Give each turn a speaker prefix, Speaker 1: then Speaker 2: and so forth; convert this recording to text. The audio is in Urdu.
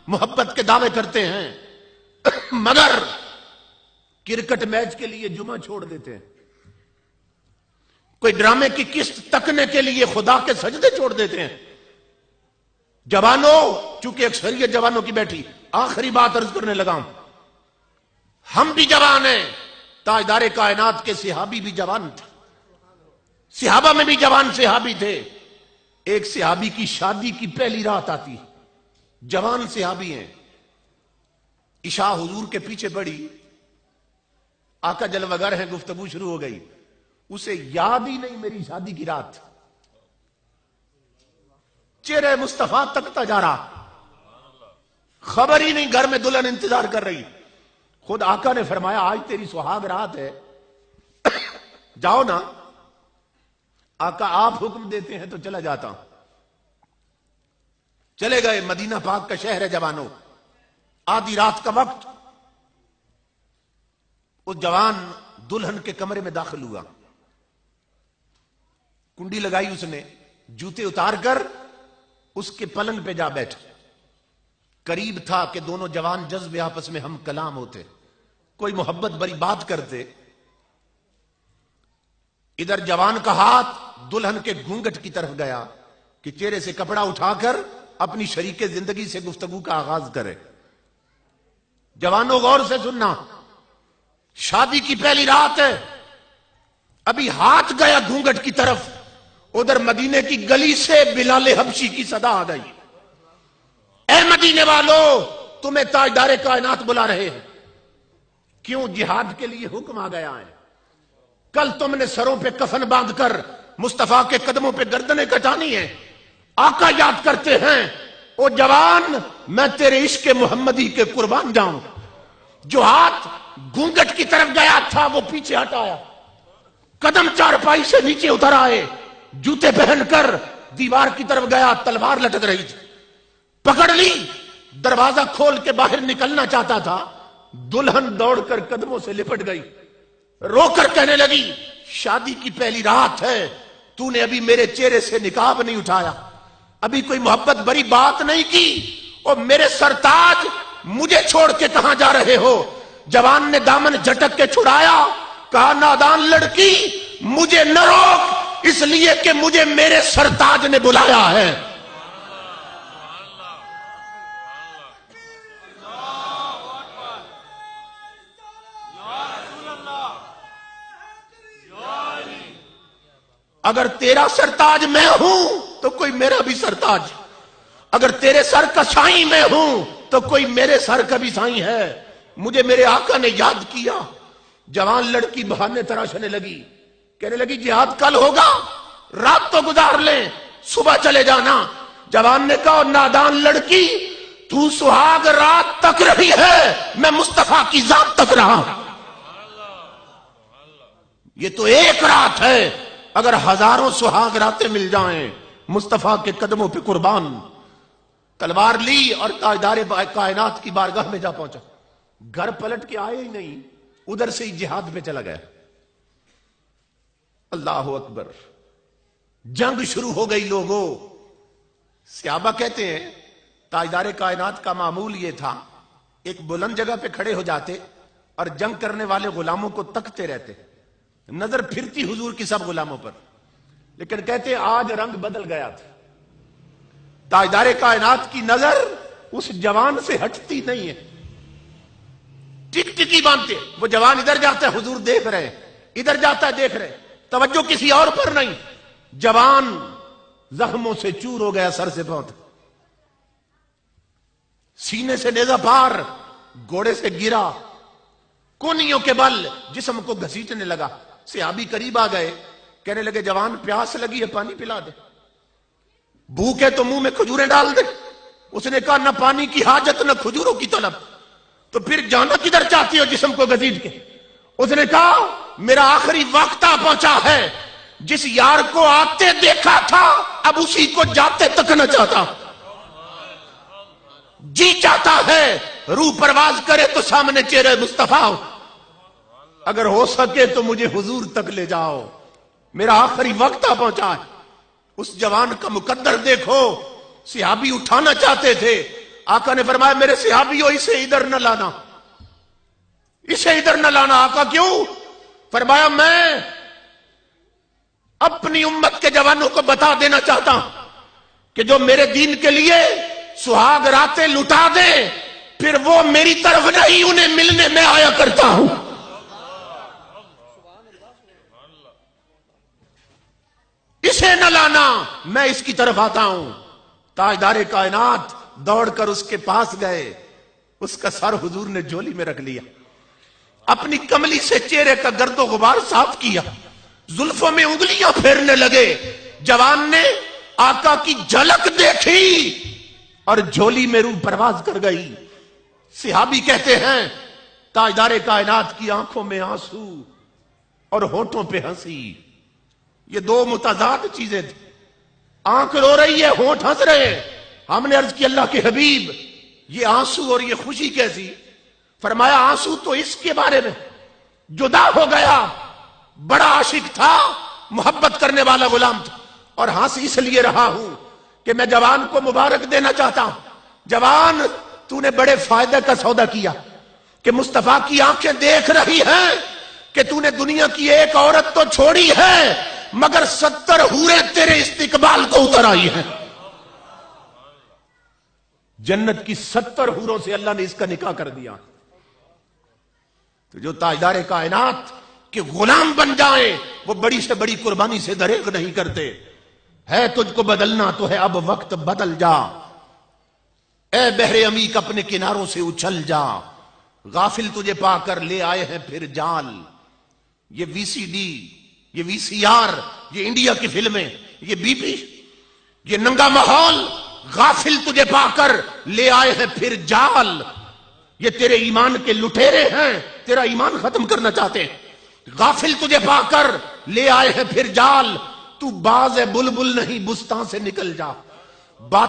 Speaker 1: محبت کے دعوے کرتے ہیں مگر کرکٹ میچ کے لیے جمعہ چھوڑ دیتے ہیں، کوئی ڈرامے کی قسط تکنے کے لیے خدا کے سجدے چھوڑ دیتے ہیں۔ جوانوں، چونکہ اکثریت جوانوں کی بیٹھی، آخری بات عرض کرنے لگا ہوں، ہم بھی جوان ہیں، تاجدار کائنات کے صحابی بھی جوان تھے، صحابہ میں بھی جوان صحابی تھے۔ ایک صحابی کی شادی کی پہلی رات آتی، جوان صحابی ہیں، عشاء حضور کے پیچھے پڑی، آقا جلوگر ہیں، گفتگو شروع ہو گئی، اسے یاد ہی نہیں میری شادی کی رات، چہرے مصطفیٰ تکتا جا رہا، خبر ہی نہیں گھر میں دلہن انتظار کر رہی۔ خود آقا نے فرمایا آج تیری سہاگ رات ہے، جاؤ نا۔ آقا آپ حکم دیتے ہیں تو چلا جاتا ہوں۔ چلے گئے، مدینہ پاک کا شہر ہے جوانوں، آدھی رات کا وقت، اس جوان دلہن کے کمرے میں داخل ہوا، کنڈی لگائی اس نے، جوتے اتار کر اس کے پلنگ پہ جا بیٹھا۔ قریب تھا کہ دونوں جوان جذب آپس میں ہم کلام ہوتے، کوئی محبت بری بات کرتے۔ ادھر جوان کا ہاتھ دلہن کے گھونگھٹ کی طرف گیا کہ چہرے سے کپڑا اٹھا کر اپنی شریک زندگی سے گفتگو کا آغاز کرے۔ جوانوں غور سے سننا، شادی کی پہلی رات ہے، ابھی ہاتھ گیا گھونگھٹ کی طرف، ادھر مدینے کی گلی سے بلال حبشی کی صدا آ گئی، اے مدینے والو، تمہیں تاجدار کائنات بلا رہے ہیں۔ کیوں؟ جہاد کے لیے حکم آ گیا ہے، کل تم نے سروں پہ کفن باندھ کر مصطفیٰ کے قدموں پہ گردنیں کٹانی ہیں۔ آقا یاد کرتے ہیں، او جوان، میں تیرے عشق محمدی کے قربان جاؤں۔ جو ہاتھ گھونگھٹ کی طرف گیا تھا وہ پیچھے ہٹایا، قدم چارپائی سے نیچے اتر آئے، جوتے پہن کر دیوار کی طرف گیا، تلوار لٹک رہی تھی، پکڑ لی، دروازہ کھول کے باہر نکلنا چاہتا تھا، دلہن دوڑ کر قدموں سے لپٹ گئی، رو کر کہنے لگی شادی کی پہلی رات ہے، تو نے ابھی میرے چہرے سے نقاب نہیں اٹھایا، ابھی کوئی محبت بری بات نہیں کی، اور میرے سرتاج مجھے چھوڑ کے کہاں جا رہے ہو؟ جوان نے دامن جھٹک کے چھڑایا، کہا نادان لڑکی، مجھے نہ روک، اس لیے کہ مجھے میرے سرتاج نے بلایا ہے۔ اگر تیرا سرتاج میں ہوں تو کوئی میرا بھی سرتاج، اگر تیرے سر کا سائیں میں ہوں تو کوئی میرے سر کا بھی سائیں ہے۔ مجھے میرے آقا نے یاد کیا۔ جوان لڑکی بہانے تراشنے لگی، کہنے لگی جہاد کل ہوگا، رات تو گزار لیں، صبح چلے جانا۔ جوان نے کہا نادان لڑکی، تو سہاگ رات تک رہی ہے، میں مصطفیٰ کی ذات تک رہا۔ یہ تو ایک رات ہے، اگر ہزاروں سہاگ راتیں مل جائیں، مصطفیٰ کے قدموں پہ قربان۔ تلوار لی اور تاجدار کائنات کی بارگاہ میں جا پہنچا، گھر پلٹ کے آئے ہی نہیں، ادھر سے ہی جہاد پہ چلا گیا۔ اللہ اکبر، جنگ شروع ہو گئی لوگوں۔ صحابہ کہتے ہیں تاجدار کائنات کا معمول یہ تھا، ایک بلند جگہ پہ کھڑے ہو جاتے اور جنگ کرنے والے غلاموں کو تکتے رہتے، نظر پھرتی حضور کی سب غلاموں پر، لیکن کہتے آج رنگ بدل گیا تھا، تاجدار کائنات کی نظر اس جوان سے ہٹتی نہیں ہے، ٹک ٹکی باندھتے۔ وہ جوان ادھر جاتا ہے حضور دیکھ رہے، ادھر جاتا ہے دیکھ رہے، توجہ کسی اور پر نہیں۔ جوان زخموں سے چور ہو گیا سر سے پاؤں تک، سینے سے نیزہ پار، گھوڑے سے گرا، کونیوں کے بل جسم کو گھسیٹنے لگا۔ صحابی قریب آ گئے، کہنے لگے جوان پیاس لگی ہے، پانی پلا دے، بھوک ہے تو منہ میں کھجوریں ڈال دے۔ اس نے کہا نہ پانی کی حاجت نہ کھجوروں کی طلب، تو پھر جانا کدھر چاہتی ہو جسم کو گھسیٹ کے؟ اس نے کہا میرا آخری وقت آ پہنچا ہے، جس یار کو آتے دیکھا تھا اب اسی کو جاتے تک نہ چاہتا، جی چاہتا ہے روح پرواز کرے تو سامنے چہرے مصطفیٰ ہو، اگر ہو سکے تو مجھے حضور تک لے جاؤ، میرا آخری وقت آ پہنچا ہے۔ اس جوان کا مقدر دیکھو، صحابی اٹھانا چاہتے تھے، آقا نے فرمایا میرے صحابیوں اسے ادھر نہ لانا، اسے ادھر نہ لانا۔ آقا کیوں؟ فرمایا میں اپنی امت کے جوانوں کو بتا دینا چاہتا ہوں کہ جو میرے دین کے لیے سہاگ راتیں لٹا دے پھر وہ میری طرف نہیں انہیں ملنے میں آیا کرتا ہوں۔ اسے نہ لانا، میں اس کی طرف آتا ہوں۔ تاجدار کائنات دوڑ کر اس کے پاس گئے، اس کا سر حضور نے جھولی میں رکھ لیا، اپنی کملی سے چہرے کا گرد و غبار صاف کیا، زلفوں میں انگلیاں پھیرنے لگے۔ جوان نے آقا کی جھلک دیکھی اور جھولی میں روح پرواز کر گئی۔ صحابی کہتے ہیں تاجدار کائنات کی آنکھوں میں آنسو اور ہونٹوں پہ ہنسی، یہ دو متضاد چیزیں تھیں۔ آنکھ رو رہی ہے، ہونٹ ہنس رہے ہیں۔ ہم نے عرض کی اللہ کے حبیب یہ آنسو اور یہ خوشی کیسی؟ فرمایا آنسو تو اس کے بارے میں، جدا ہو گیا، بڑا عاشق تھا، محبت کرنے والا غلام تھا، اور ہنس اس لیے رہا ہوں کہ میں جوان کو مبارک دینا چاہتا ہوں۔ جوان تو نے بڑے فائدے کا سودا کیا کہ مصطفیٰ کی آنکھیں دیکھ رہی ہیں کہ تو نے دنیا کی ایک عورت تو چھوڑی ہے مگر 70 حوریں تیرے استقبال کو اتر آئی ہیں۔ جنت کی 70 حوروں سے اللہ نے اس کا نکاح کر دیا۔ تو جو تاجدار کائنات کے غلام بن جائیں وہ بڑی سے بڑی قربانی سے دریغ نہیں کرتے۔ ہے تجھ کو بدلنا تو ہے اب وقت بدل جا، اے بحر عمیق اپنے کناروں سے اچھل جا، غافل تجھے پا کر لے آئے ہیں پھر جال۔ یہ وی سی ڈی، یہ وی سی آر، یہ انڈیا کی فلمیں، یہ بی پی، یہ ننگا ماحول، غافل تجھے پا کر لے آئے ہیں پھر جال۔ یہ تیرے ایمان کے لٹیرے ہیں، تیرا ایمان ختم کرنا چاہتے ہیں۔ غافل تجھے پا کر لے آئے ہیں پھر جال، تو باز بلبل نہیں بستان سے نکل جا۔